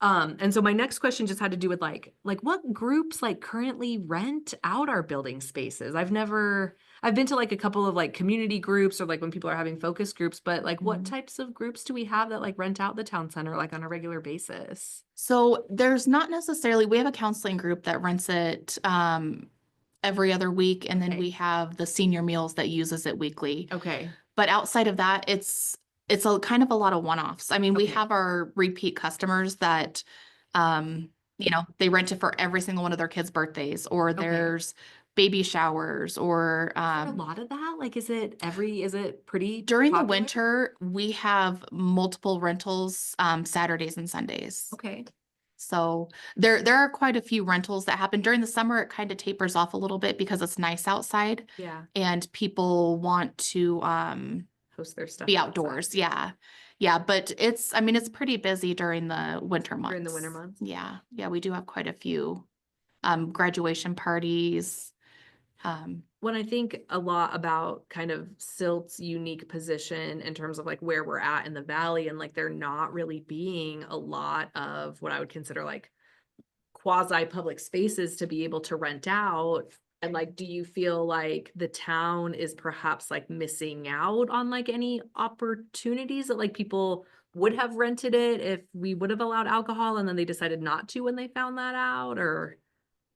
And so my next question just had to do with like what groups like currently rent out our building spaces? I've been to like a couple of like community groups or like when people are having focus groups, but like what Mhm. types of groups do we have that like rent out the town center like on a regular basis? So there's not necessarily, we have a counseling group that rents it, every other week, and then Okay. we have the senior meals that uses it weekly. Okay. But outside of that, it's a kind of a lot of one-offs. I mean, we Okay. have our repeat customers that, they rent it for every single one of their kids' birthdays, or Okay. there's baby showers, or, Is there a lot of that? Like, is it pretty during the popular? winter, we have multiple rentals, Saturdays and Sundays. Okay. So there are quite a few rentals that happen. During the summer, it kind of tapers off a little bit because it's nice outside Yeah. and people want to, Host their stuff be outside. outdoors. Yeah. Yeah. But it's pretty busy during the winter months. During the winter months? Yeah. Yeah. We do have quite a few, graduation parties. When I think a lot about kind of Silt's unique position in terms of like where we're at in the valley, and like there not really being a lot of what I would consider like quasi public spaces to be able to rent out. And like, do you feel like the town is perhaps like missing out on like any opportunities that like people would have rented it if we would have allowed alcohol and then they decided not to when they found that out? Or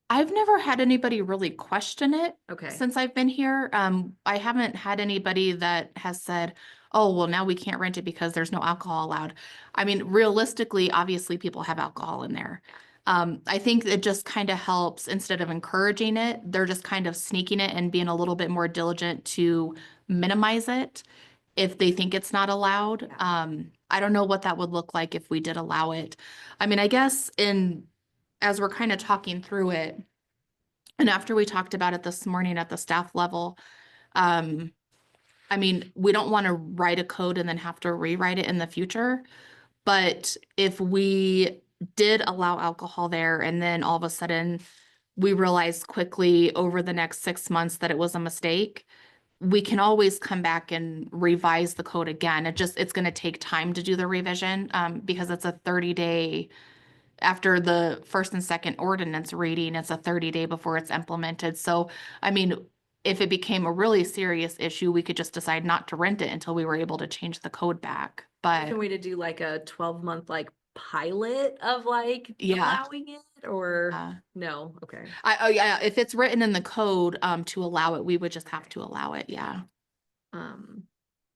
I've never had anybody really question it okay. since I've been here. I haven't had anybody that has said, oh, well, now we can't rent it because there's no alcohol allowed. I mean, realistically, obviously people have alcohol in there. I think it just kind of helps, instead of encouraging it, they're just kind of sneaking it and being a little bit more diligent to minimize it if they think it's not allowed. I don't know what that would look like if we did allow it. I mean, I guess as we're kind of talking through it, and after we talked about it this morning at the staff level, I mean, we don't want to write a code and then have to rewrite it in the future. But if we did allow alcohol there and then all of a sudden we realized quickly over the next 6 months that it was a mistake, we can always come back and revise the code again. It's going to take time to do the revision, because it's a 30-day after the first and second ordinance reading, it's a 30-day before it's implemented. So, I mean, if it became a really serious issue, we could just decide not to rent it until we were able to change the code back. But Can we to do like a 12-month like pilot of like Yeah. allowing it, or uh, no? Okay. yeah, if it's written in the code, to allow it, we would just have to allow it. Yeah.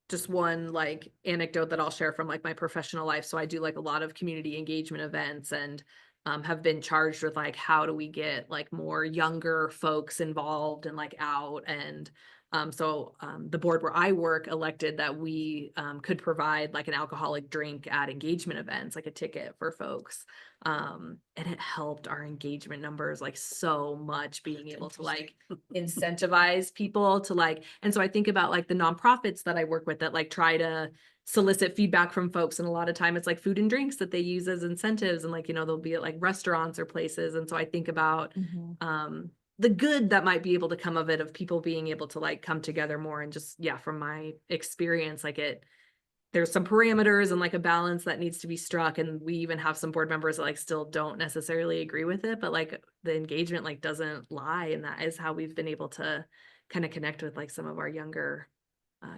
Just one like anecdote that I'll share from like my professional life. So I do like a lot of community engagement events, and have been charged with like how do we get like more younger folks involved and like out. And so the board where I work elected that we could provide like an alcoholic drink at engagement events, like a ticket for folks. And it helped our engagement numbers like so much, being able to like incentivize people to like. And so I think about like the nonprofits that I work with that like try to solicit feedback from folks, and a lot of time it's like food and drinks that they use as incentives, and like they'll be at like restaurants or places. And so I think about the good that might be able to come of it, of people being able to like come together more. And just from my experience, like there's some parameters and like a balance that needs to be struck, and we even have some board members that like still don't necessarily agree with it, but like the engagement like doesn't lie, and that is how we've been able to kind of connect with like some of our younger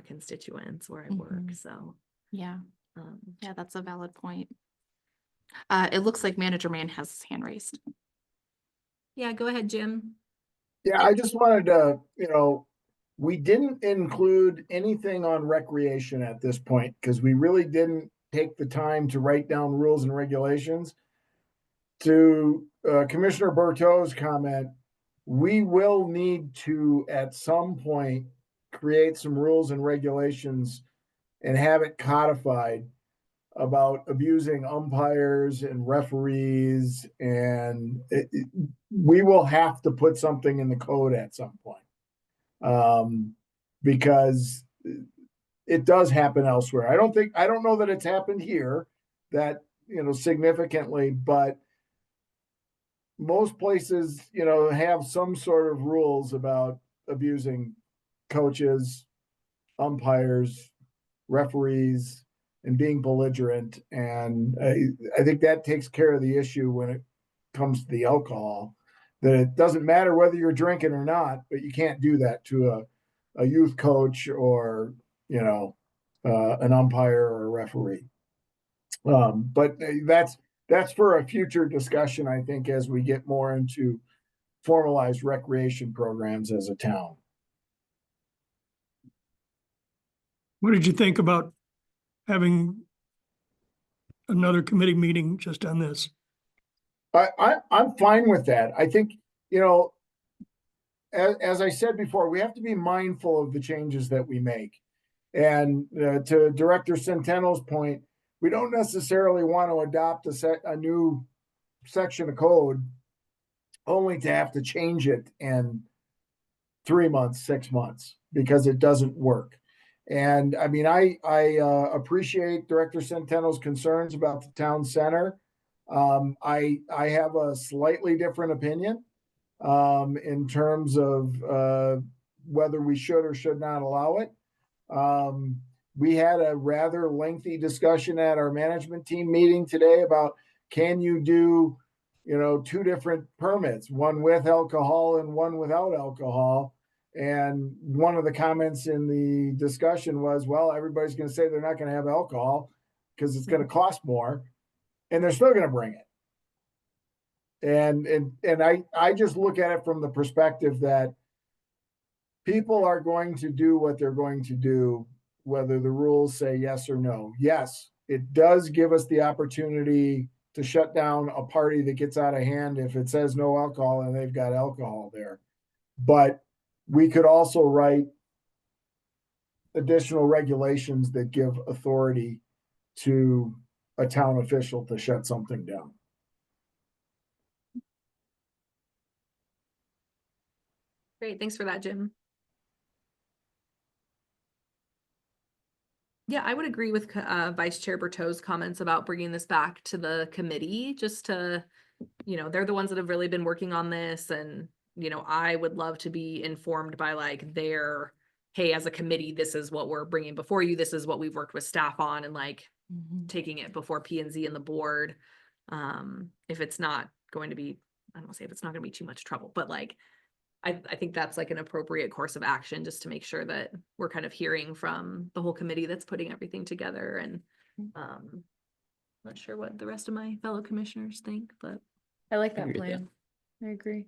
constituents where I work. So Yeah. um Yeah, that's a valid point. It looks like Manager Mann has his hand raised. Yeah, go ahead, Jim. Yeah, I just wanted to, we didn't include anything on recreation at this point because we really didn't take the time to write down rules and regulations. To Commissioner Bertot's comment, we will need to, at some point, create some rules and regulations and have it codified about abusing umpires and referees, and we will have to put something in the code at some point, because it does happen elsewhere. I don't know that it's happened here that, significantly, but most places, have some sort of rules about abusing coaches, umpires, referees, and being belligerent. And I think that takes care of the issue when it comes to the alcohol, that it doesn't matter whether you're drinking or not, but you can't do that to a youth coach or, an umpire or a referee. But that's for a future discussion, I think, as we get more into formalized recreation programs as a town. What did you think about having another committee meeting just on this? I'm fine with that. I think, as I said before, we have to be mindful of the changes that we make. And to Director Centeno's point, we don't necessarily want to adopt a new section of code only to have to change it in 3 months, 6 months, because it doesn't work. And I mean, I appreciate Director Centeno's concerns about the town center. I have a slightly different opinion in terms of whether we should or should not allow it. We had a rather lengthy discussion at our management team meeting today about, can you do, 2 different permits, one with alcohol and one without alcohol. And one of the comments in the discussion was, well, everybody's going to say they're not going to have alcohol because it's going to cost more, and they're still going to bring it. And I just look at it from the perspective that people are going to do what they're going to do, whether the rules say yes or no. Yes, it does give us the opportunity to shut down a party that gets out of hand if it says no alcohol and they've got alcohol there. But we could also write additional regulations that give authority to a town official to shut something down. Great, thanks for that, Jim. Yeah, I would agree with Vice Chair Bertot's comments about bringing this back to the committee, just to, they're the ones that have really been working on this, and I would love to be informed by like their, hey, as a committee, this is what we're bringing before you. This is what we've worked with staff on, and like taking it before P&Z and the board. If it's not going to be, I don't want to say if it's not going to be too much trouble, but like, I think that's like an appropriate course of action, just to make sure that we're kind of hearing from the whole committee that's putting everything together. And not sure what the rest of my fellow commissioners think, but I like I that agree with plan. I agree.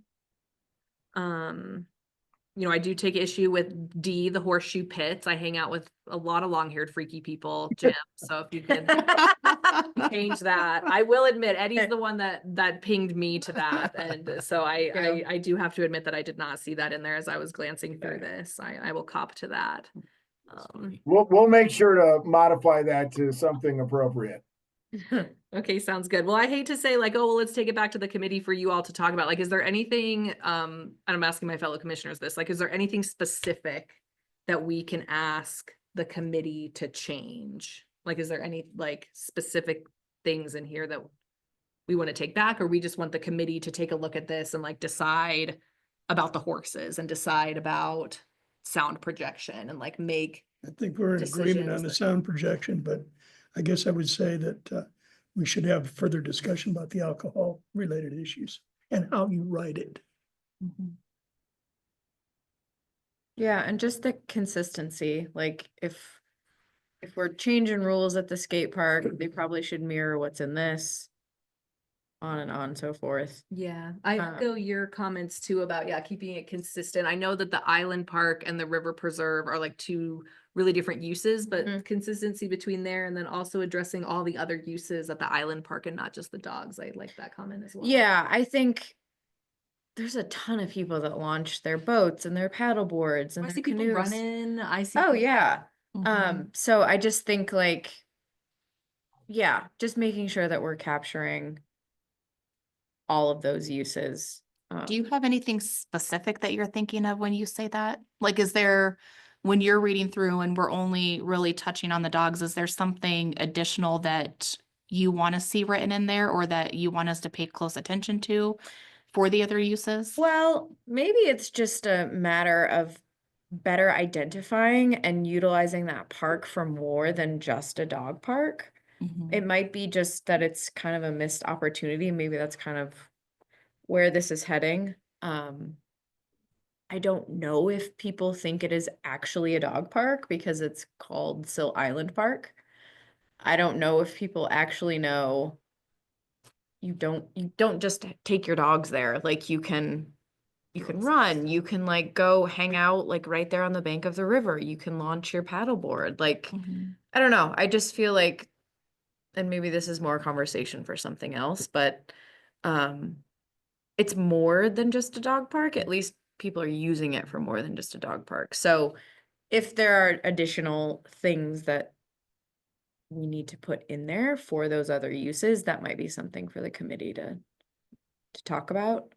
I do take issue with D, the horseshoe pits. I hang out with a lot of long-haired freaky people, Jim. So if you could change that. I will admit Eddie's the one that pinged me to that. And so I do have to admit that I did not see that in there as I was glancing through this. I will cop to that. We'll make sure to modify that to something appropriate. Okay, sounds good. Well, I hate to say like, oh, well, let's take it back to the committee for you all to talk about. Like, is there anything, and I'm asking my fellow commissioners this, like, is there anything specific that we can ask the committee to change? Like, is there any like specific things in here that we want to take back, or we just want the committee to take a look at this and like decide about the horses and decide about sound projection and like make. I think we're in agreement on the sound projection, but I guess I would say that we should have further discussion about the alcohol related issues and how you write it. Yeah, and just the consistency, like if we're changing rules at the skate park, they probably should mirror what's in this. on and on and so forth. Yeah, I Um, echo your comments too about, yeah, keeping it consistent. I know that the Island Park and the River Preserve are like two really different uses, but Mhm. consistency between there and then also addressing all the other uses at the Island Park and not just the dogs. I like that comment as well. Yeah, I think there's a ton of people that launch their boats and their paddle boards and I their see people canoes. running, I see. Oh yeah. Mhm. So I just think like, yeah, just making sure that we're capturing all of those uses. Do you have anything specific that you're thinking of when you say that? Like, is there, when you're reading through and we're only really touching on the dogs, is there something additional that you want to see written in there or that you want us to pay close attention to for the other uses? Well, maybe it's just a matter of better identifying and utilizing that park for more than just a dog park. Mhm. It might be just that it's kind of a missed opportunity. Maybe that's kind of where this is heading. I don't know if people think it is actually a dog park because it's called Sill Island Park. I don't know if people actually know you don't just take your dogs there. Like you can run, you can like go hang out like right there on the bank of the river. You can launch your paddleboard. Like Mhm. I don't know. I just feel like, and maybe this is more conversation for something else, but um it's more than just a dog park. At least people are using it for more than just a dog park. So if there are additional things that we need to put in there for those other uses, that might be something for the committee to talk about.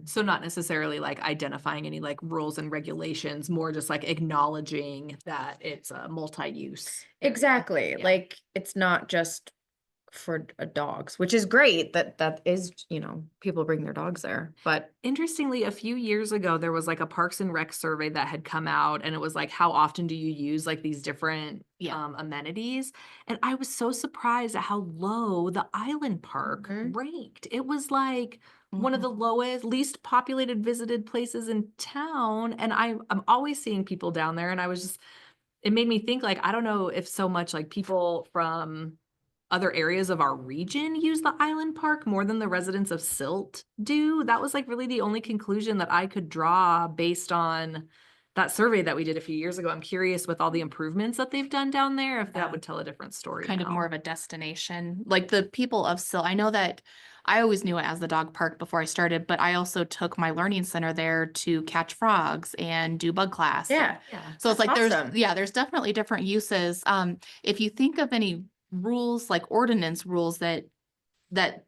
So not necessarily like identifying any like rules and regulations, more just like acknowledging that it's a multi-use. area. Exactly. Yeah. Like it's not just for dogs, which is great that is, people bring their dogs there. But Interestingly, a few years ago, there was like a Parks and Rec survey that had come out and it was like, how often do you use like these different Yeah. amenities? And I was so surprised at how low the Island Park Mhm. ranked. It was like one of Mhm. the lowest, least populated visited places in town. And I'm always seeing people down there. And I was just, it made me think like, I don't know if so much like people from other areas of our region use the Island Park more than the residents of Silt do. That was like really the only conclusion that I could draw based on that survey that we did a few years ago. I'm curious with all the improvements that they've done down there, if Yeah. that would tell a different story. Kind of now. more of a destination, like the people of Sill. I know that I always knew it as the dog park before I started, but I also took my learning center there to catch frogs and do bug class. yeah, Yeah. So it's That's like awesome. there's definitely different uses. If you think of any rules, like ordinance rules that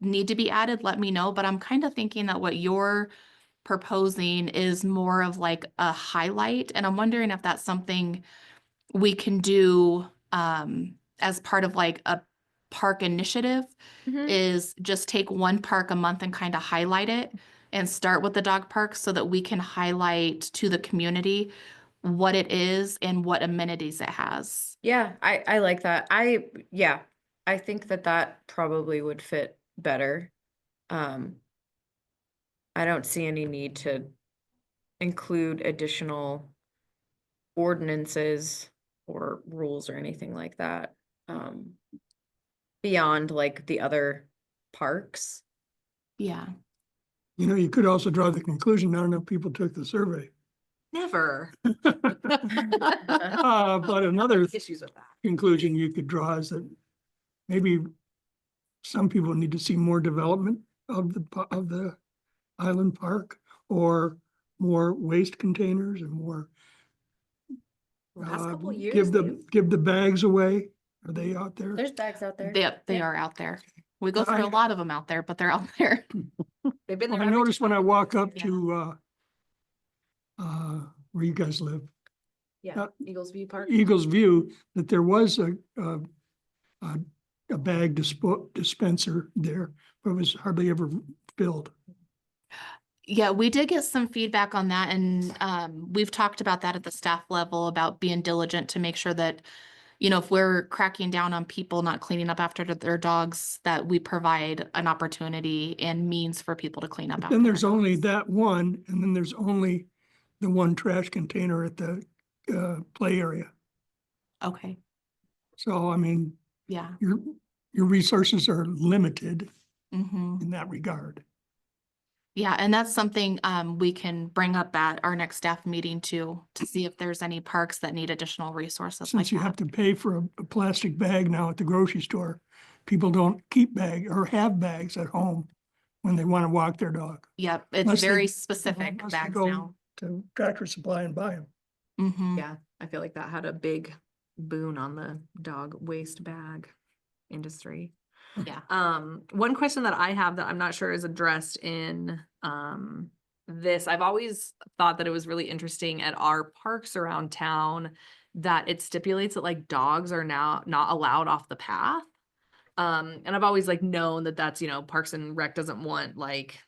need to be added, let me know. But I'm kind of thinking that what you're proposing is more of like a highlight, and I'm wondering if that's something we can do as part of like a park initiative, Mhm. is just take one park a month and kind of highlight it and start with the dog park so that we can highlight to the community what it is and what amenities it has. Yeah, I like that. I think that probably would fit better. I don't see any need to include additional ordinances or rules or anything like that. Beyond like the other parks. Yeah. You could also draw the conclusion, not enough people took the survey. Never. But another Issues with that. conclusion you could draw is that maybe some people need to see more development of the island park, or more waste containers and more. Last couple years, Give they've- the bags away. Are they out there? There's bags out there. They Yeah. are out there. We go through I- a lot of them out there, but they're out there. they've been Well, there. I every noticed when I time. walk up Yeah. to where you guys live, Yeah, Eagles View Park. Eagles View, that there was a bag dispenser there, but it was hardly ever filled. Yeah, we did get some feedback on that, and we've talked about that at the staff level about being diligent to make sure that, if we're cracking down on people not cleaning up after their dogs, that we provide an opportunity and means for people to clean up after. Then there's their only dogs. that one, and then there's only the one trash container at the play area. Okay, So, I mean, yeah. your resources are limited. Mhm. in that regard. Yeah, and that's something we can bring up at our next staff meeting too, to see if there's any parks that need additional resources like Since you have that. to pay for a plastic bag now at the grocery store, people don't keep bag or have bags at home when they want to walk their dog. Yep, it's Unless they- very specific unless they bags go now. To Tractor Supply and buy them. Mhm. Yeah, I feel like that had a big boon on the dog waste bag industry. Yeah. One question that I have that I'm not sure is addressed in this, I've always thought that it was really interesting at our parks around town that it stipulates that like dogs are now not allowed off the path. And I've always like known that that's, Parks and Rec doesn't want like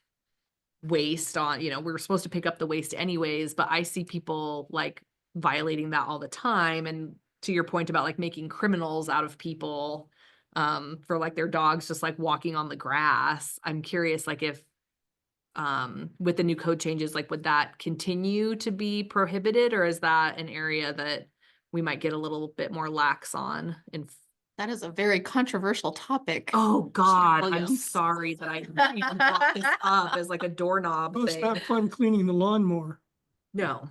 waste on, we're supposed to pick up the waste anyways, but I see people like violating that all the time. And to your point about like making criminals out of people, for like their dogs just like walking on the grass, I'm curious like if with the new code changes, like would that continue to be prohibited, or is that an area that we might get a little bit more lax on in That is a very controversial topic. Oh God, I'm Williams. sorry that I even brought this up as like a doorknob Well, it's thing. not fun cleaning the lawnmower. No.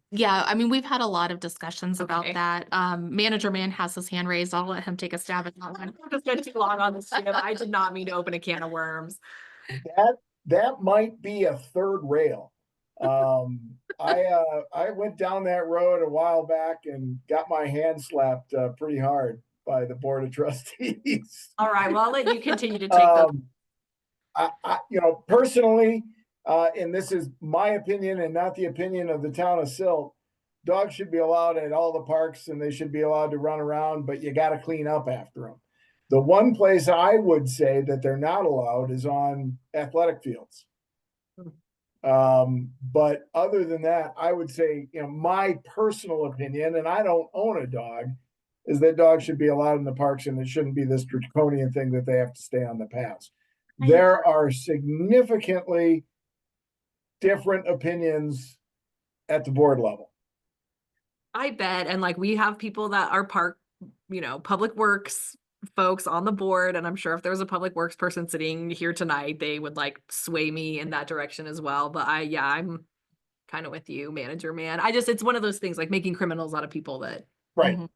Yeah, I mean, we've had a lot of discussions about Okay. that. Manager Man has his hand raised. I'll let him take a stab at that one. I've just been too long on this, Jim. I did not mean to open a can of worms. That might be a third rail. I went down that road a while back and got my hand slapped pretty hard by the Board of Trustees. All right, well, I'll let you continue to take them. Personally, and this is my opinion and not the opinion of the town of Silt, dogs should be allowed at all the parks and they should be allowed to run around, but you got to clean up after them. The one place I would say that they're not allowed is on athletic fields. But other than that, I would say, my personal opinion, and I don't own a dog, is that dogs should be allowed in the parks and it shouldn't be this draconian thing that they have to stay on the paths. There are significantly different opinions at the board level. I bet. And like we have people that are public works folks on the board. And I'm sure if there was a public works person sitting here tonight, they would like sway me in that direction as well. But I'm kind of with you, Manager Man. It's one of those things like making criminals out of people that, Right. Mhm.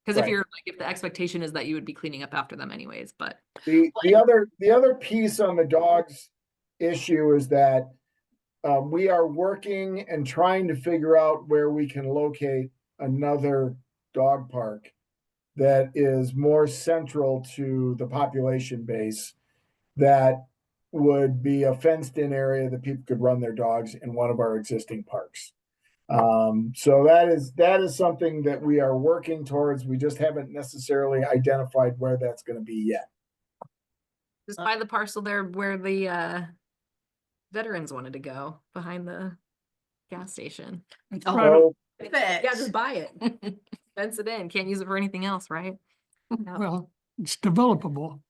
because Right. if the expectation is that you would be cleaning up after them anyways, but The other piece on the dogs issue is that we are working and trying to figure out where we can locate another dog park that is more central to the population base, that would be a fenced in area that people could run their dogs in one of our existing parks. So that is something that we are working towards. We just haven't necessarily identified where that's going to be yet. just buy the parcel there where the veterans wanted to go behind the gas station. It's Oh. private, So Yeah, just buy it. Fence it in. Can't use it for anything else, right? well, it's developable.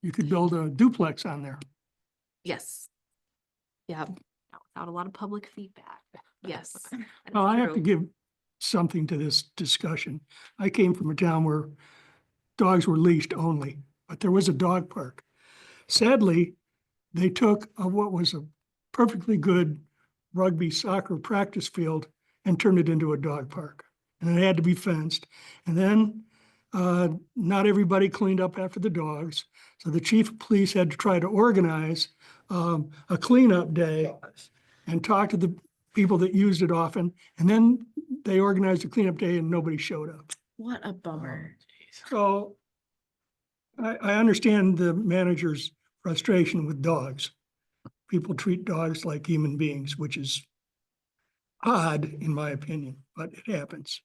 You could build a duplex on there. Yes. Yeah, Not without a lot of public feedback. yes. That is Well, I have to true. give something to this discussion. I came from a town where dogs were leashed only, but there was a dog park. Sadly, they took what was a perfectly good rugby soccer practice field and turned it into a dog park. And it had to be fenced. And then not everybody cleaned up after the dogs. So the chief of police had to try to organize a cleanup day and talk to the people that used it often. And then they organized a cleanup day and nobody showed up. What a bummer. So I understand the manager's frustration with dogs. People treat dogs like human beings, which is odd in my opinion, but it happens.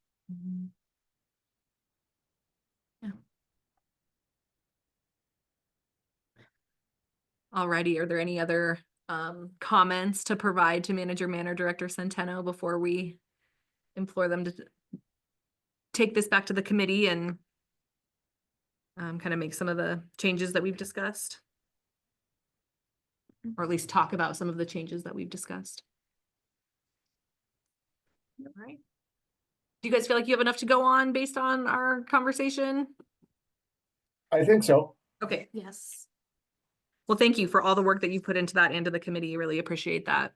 Alrighty, are there any other comments to provide to Manager Man or Director Centeno before we implore them to take this back to the committee and kind of make some of the changes that we've discussed? Or at least talk about some of the changes that we've discussed. All right. Do you guys feel like you have enough to go on based on our conversation? I think so. Okay. Yes. Well, thank you for all the work that you put into that and to the committee. Really appreciate that.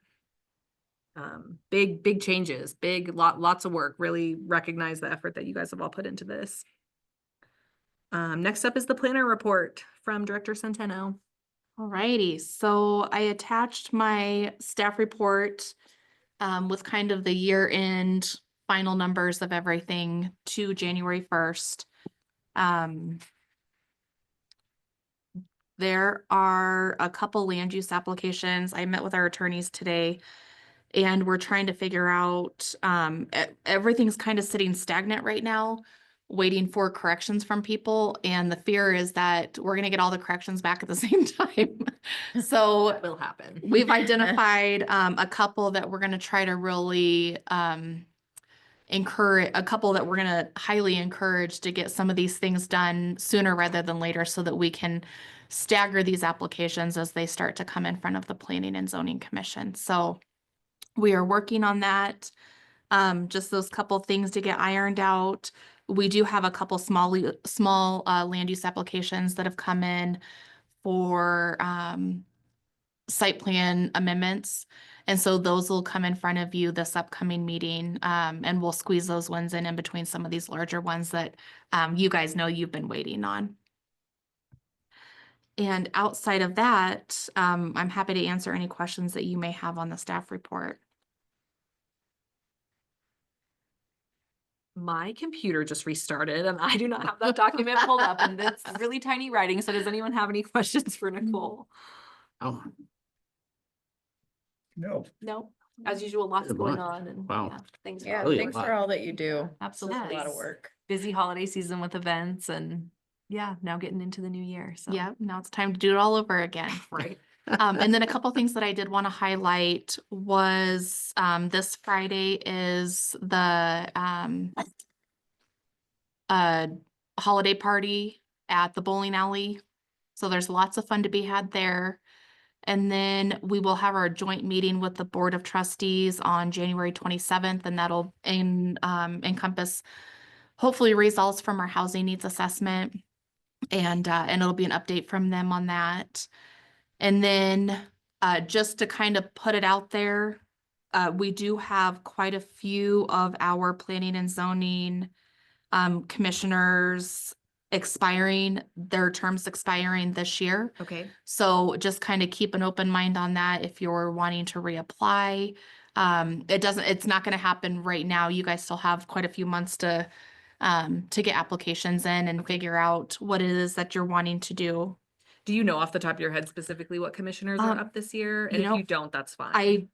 Big changes, lots of work. Really recognize the effort that you guys have all put into this. Next up is the planner report from Director Centeno. Alrighty, so I attached my staff report with kind of the year-end final numbers of everything to January 1st. There are a couple land use applications. I met with our attorneys today, and we're trying to figure out, everything's kind of sitting stagnant right now, waiting for corrections from people. And the fear is that we're gonna get all the corrections back at the same time. So That will happen. we've identified a couple that we're gonna try to really encourage, a couple that we're gonna highly encourage to get some of these things done sooner rather than later, so that we can stagger these applications as they start to come in front of the Planning and Zoning Commission. So we are working on that. Just those couple things to get ironed out. We do have a couple small land use applications that have come in for site plan amendments. And so those will come in front of you this upcoming meeting, and we'll squeeze those ones in between some of these larger ones that you guys know you've been waiting on. And outside of that, I'm happy to answer any questions that you may have on the staff report. My computer just restarted and I do not have that document pulled up, and it's really tiny writing. So does anyone have any questions for Nicole? Oh, No. No, as usual, lots Good going luck. on and Wow. yeah, thanks. Yeah, Really a thanks lot. for all that you do. Absolutely. It's a lot of work. Busy holiday season with events and yeah, now getting into the new year. So Yeah, now it's time to do it all over again. right. And then a couple things that I did want to highlight was this Friday is the holiday party at the bowling alley. So there's lots of fun to be had there. And then we will have our joint meeting with the Board of Trustees on January 27th, and that'll encompass hopefully results from our housing needs assessment. And it'll be an update from them on that. And then just to kind of put it out there, we do have quite a few of our planning and zoning commissioners expiring, their terms expiring this year. Okay. So just kind of keep an open mind on that if you're wanting to reapply. It's not going to happen right now. You guys still have quite a few months to get applications in and figure out what it is that you're wanting to do. Do you know off the top of your head specifically what commissioners are up this year? And you if know, you don't, that's fine. I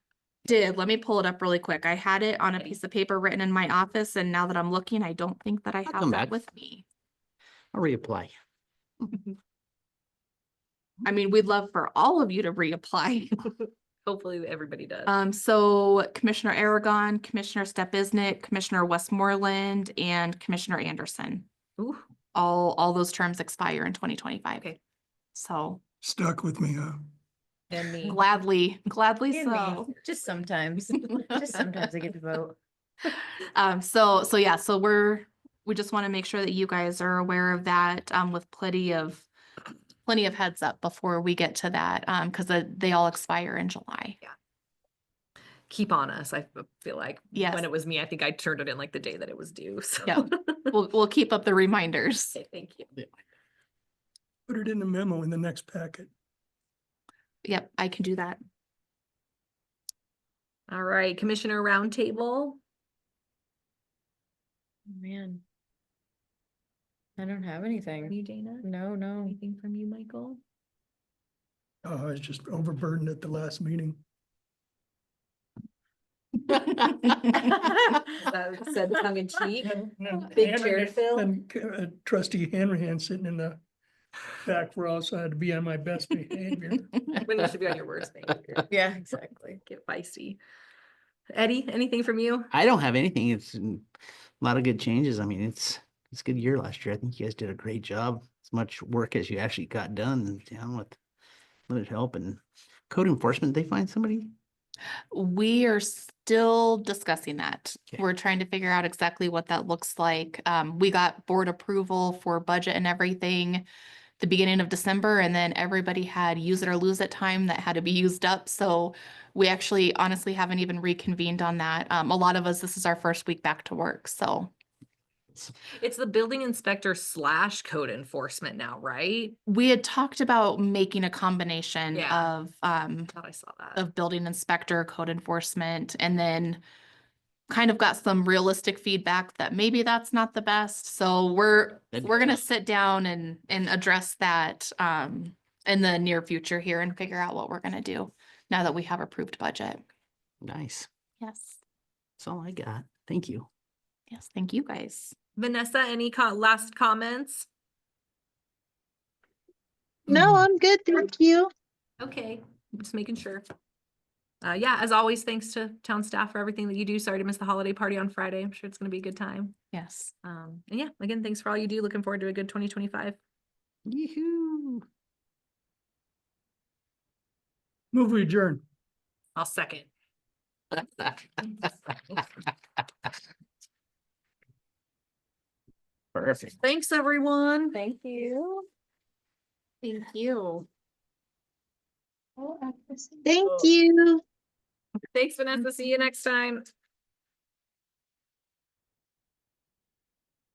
did. Let me pull it up really quick. I had it on a piece of paper written in my office, and now that I'm looking, I don't think that I have come that back. with me. I'll reapply. I mean, we'd love for all of you to reapply. Hopefully everybody does. So Commissioner Aragon, Commissioner Step-Isnick, Commissioner Westmoreland, and Commissioner Anderson. Ooh, All those terms expire in 2025. Okay. So Stuck with me, huh? and me. gladly And me. so. Just sometimes, just sometimes I get to vote. So yeah, so we just want to make sure that you guys are aware of that, with plenty of heads up before we get to that, because they all expire in July. Keep on us. I feel like Yes. when it was me, I think I turned it in like the day that it was due. So Yep. We'll keep up the reminders. Okay, thank you. Put it in the memo in the next packet. Yep, I can do that. All right, Commissioner Roundtable. Man. I don't have anything. You, Dana? No. Anything from you, Michael? I was just overburdened at the last meeting. That said tongue in cheek. Big chair to fill. And trustee Hanrahan sitting in the back row, so I had to be on my best behavior. When you should be on your worst behavior. Yeah, exactly. Get feisty. Eddie, anything from you? I don't have anything. It's a lot of good changes. I mean, it's a good year last year. I think you guys did a great job. As much work as you actually got done, with limited help and code enforcement. They find somebody. We are still discussing that. Okay. We're trying to figure out exactly what that looks like. We got board approval for budget and everything the beginning of December, and then everybody had use it or lose it time that had to be used up. So we actually honestly haven't even reconvened on that. A lot of us, this is our first week back to work, so. It's the building inspector / code enforcement now, right? We had talked about making a combination Yeah. of, Thought I saw that. of building inspector, code enforcement, and then kind of got some realistic feedback that maybe that's not the best. So we're gonna sit down and address that in the near future here and figure out what we're gonna do now that we have approved budget. Nice. Yes. That's all I got. Thank you. Yes, thank you guys. Vanessa, any last comments? No, I'm good, thank you. Okay, just making sure. Yeah, as always, thanks to town staff for everything that you do. Sorry to miss the holiday party on Friday. I'm sure it's gonna be a good time. Yes. And yeah, again, thanks for all you do. Looking forward to a good 2025. Yoo-hoo. Move we adjourn. I'll second. Perfect. Thanks, everyone. Thank you. Thank you. Thank you. Thanks, Vanessa. See you next time.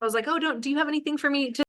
I was like, oh, do you have anything for me to